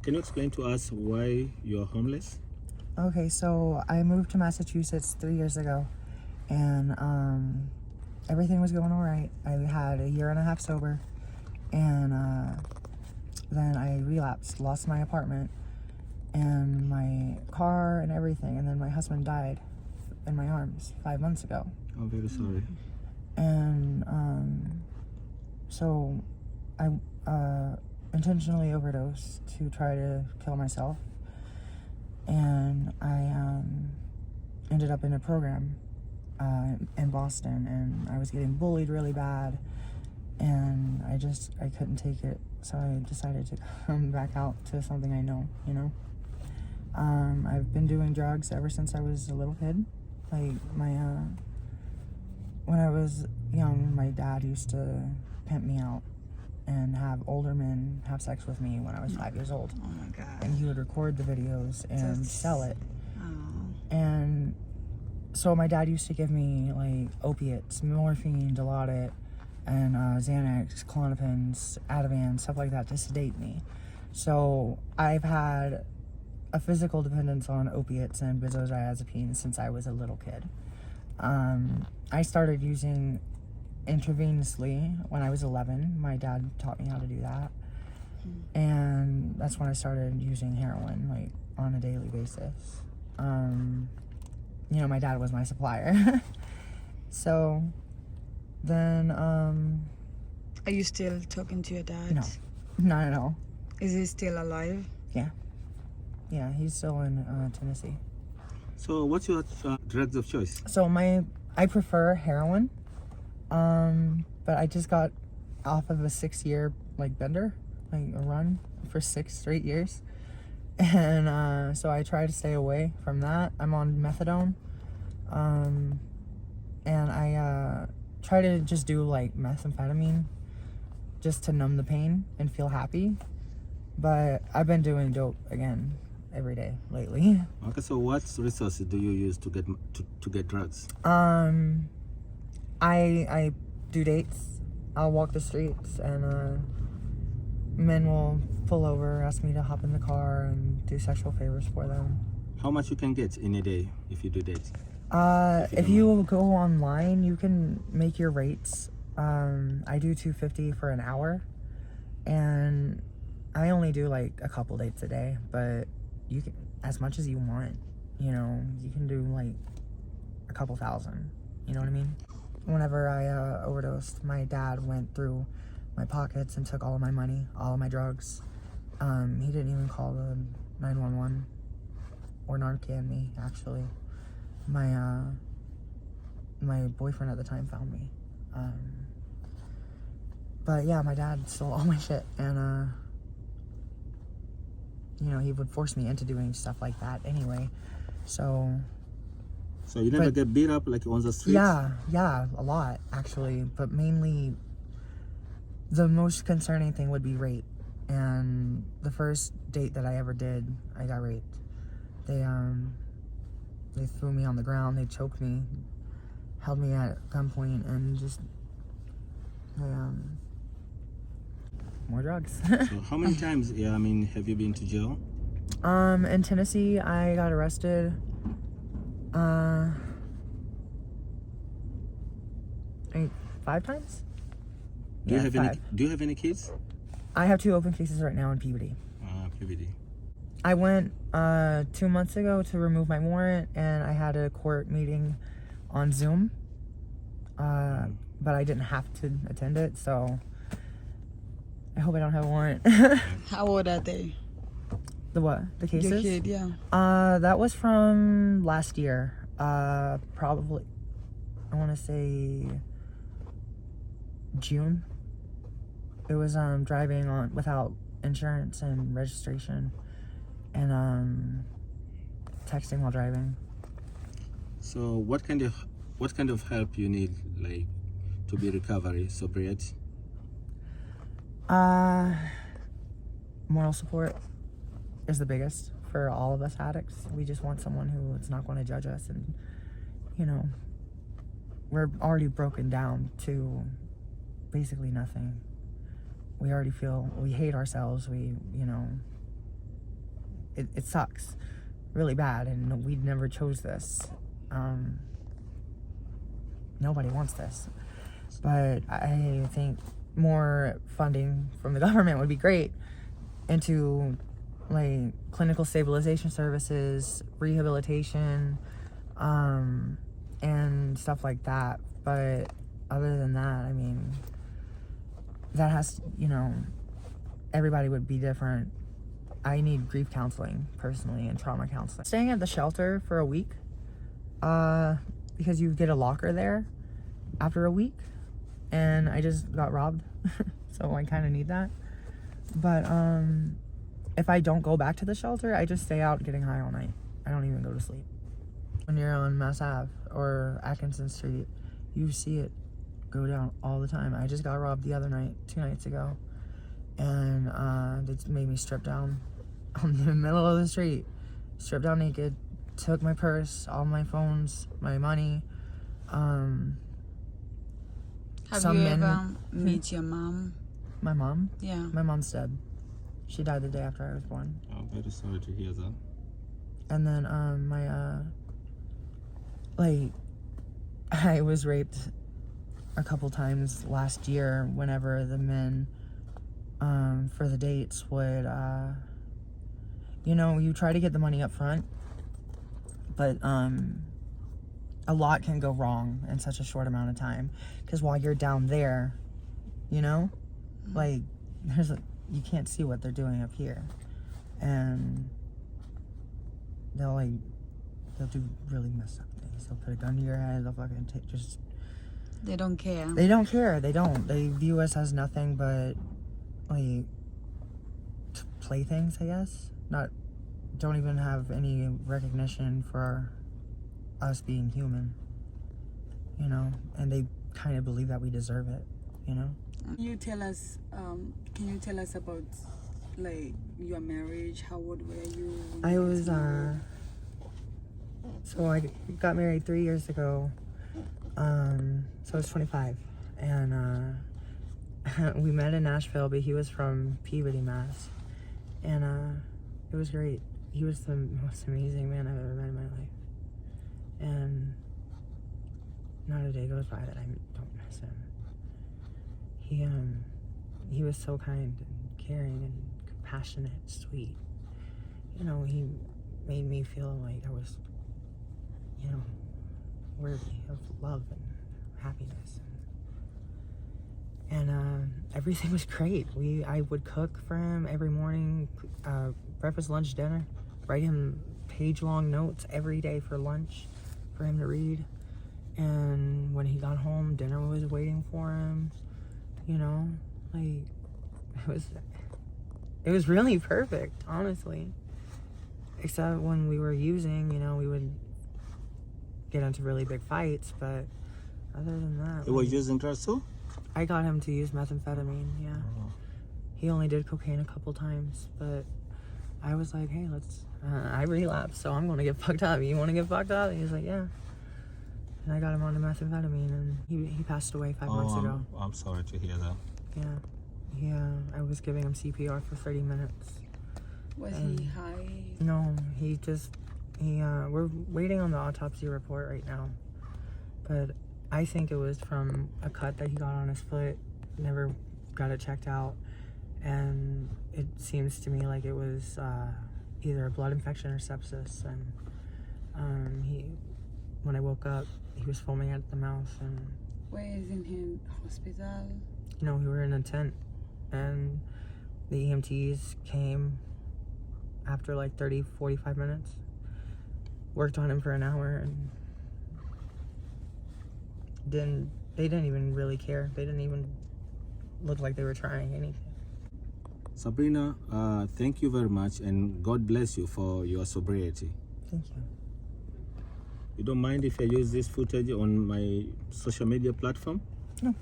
Can you explain to us why you're homeless? Okay, so I moved to Massachusetts 3 years ago, and everything was going all right. I had a year and a half sober, and then I relapsed, lost my apartment and my car and everything, and then my husband died in my arms 5 months ago. I'm very sorry. And so I intentionally overdosed to try to kill myself, and I ended up in a program in Boston, and I was getting bullied really bad, and I couldn't take it, so I decided to come back out to something I know, you know. I've been doing drugs ever since I was a little kid. Like when I was young, my dad used to pimp me out and have older men have sex with me when I was 5 years old. Oh my God. And he would record the videos and sell it. Oh. And so my dad used to give me like opiates, morphine, Dilaudid, and Xanax, Klonopins, Ativan, stuff like that to sedate me. So I've had a physical dependence on opiates and benzodiazepines since I was a little kid. I started using intravenously when I was 11. My dad taught me how to do that. And that's when I started using heroin, like, on a daily basis. You know, my dad was my supplier. So then, Are you still talking to your dad? No, not at all. Is he still alive? Yeah, he's still in Tennessee. So what's your drugs of choice? So I prefer heroin, but I just got off of a 6-year like bender, like a run for 6 straight years, and so I try to stay away from that. I'm on methadone, and I try to just do like methamphetamine just to numb the pain and feel happy. But I've been doing dope again every day lately. Okay, so what resources do you use to get drugs? I do dates. I'll walk the streets, and men will pull over, ask me to hop in the car and do sexual favors for them. How much you can get in a day if you do dates? If you go online, you can make your rates. I do $250 for an hour, and I only do like a couple dates a day, but you can, as much as you want, you know, you can do like a couple thousand, you know what I mean? Whenever I overdosed, my dad went through my pockets and took all of my money, all of my drugs. He didn't even call the 911 or Narcan me, actually. My boyfriend at the time found me. But yeah, my dad stole all my shit, and you know, he would force me into doing stuff like that anyway. So you never get beat up like on the streets? Yeah, a lot actually, but mainly the most concerning thing would be rape. And the first date that I ever did, I got raped. They threw me on the ground, they choked me, held me at gunpoint, and just more drugs. So how many times, have you been to jail? In Tennessee, I got arrested I think 5 times. Do you have any kids? I have 2 open cases right now in puberty. Puberty. I went 2 months ago to remove my warrant, and I had a court meeting on Zoom, but I didn't have to attend it, so I hope I don't have a warrant. How old are they? The what? The cases? Your kid, yeah. That was from last year. Probably, I want to say June. It was driving on without insurance and registration, and texting while driving. So what kind of help you need, like, to be recovery, sobriety? Moral support is the biggest for all of us addicts. We just want someone who is not going to judge us, and you know, we're already broken down to basically nothing. We already feel, we hate ourselves, we, you know, it sucks really bad, and we never chose this. Nobody wants this, but I think more funding from the government would be great into like clinical stabilization services, rehabilitation, and stuff like that. But other than that, I mean, that has, everybody would be different. I need grief counseling personally and trauma counseling. Staying at the shelter for a week, because you get a locker there after a week, and I just got robbed, so I kind of need that. But if I don't go back to the shelter, I just stay out getting high all night. I don't even go to sleep. When you're on Mass Ave or Atkinson Street, you see it go down all the time. I just got robbed the other night, 2 nights ago, and they made me strip down on the middle of the street, stripped down naked, took my purse, all my phones, my money. Have some you men- ever met your mom? My mom? Yeah. My mom's dead. She died the day after I was born. I'm very sorry to hear that. And then I was raped a couple times last year whenever the men for the dates would you try to get the money up front, but a lot can go wrong in such a short amount of time, because while you're down there, like you can't see what they're doing up here, and they'll do really messed up things. They'll put a gun to your head. They'll fucking They don't care. They don't care. They don't. They view us as nothing but like playthings, I guess. Don't even have any recognition for us being human, and they kind of believe that we deserve it, Can you tell us about like your marriage? How old were you? when I you was got married? so I got married 3 years ago, so I was 25, and we met in Nashville, but he was from Peabody, Mass, and it was great. He was the most amazing man I've ever met in my life, and not a day goes by that I don't miss him. He was so kind and caring and compassionate, sweet. He made me feel like I was, worthy of love and happiness. And everything was great. I would cook for him every morning, breakfast, lunch, dinner, write him page-long notes every day for lunch for him to read. And when he got home, dinner was waiting for him. It was really perfect, honestly. Except when we were using, we would get into really big fights, but other than that... You were using drugs too? I got him to use methamphetamine, yeah. Oh. He only did cocaine a couple times, but I was like, hey, I relapsed, so I'm going to get fucked up. You want to get fucked up? And he was like, yeah. And I got him onto methamphetamine, and he passed away 5 months ago. I'm sorry to hear that. Yeah. I was giving him CPR for 30 minutes. Was he high? No, we're waiting on the autopsy report right now. But I think it was from a cut that he got on his foot. Never got it checked out. And it seems to me like it was either a blood infection or sepsis. And when I woke up, he was foaming at the mouth. And Where is in hospital? we were in a tent. And the EMTs came after like 30, 45 minutes. Worked on him for an hour, and they didn't even really care. They didn't even look like they were trying anything. Sabrina, thank you very much, and God bless you for your sobriety. Thank you. You don't mind if I use this footage on my social media platform? No.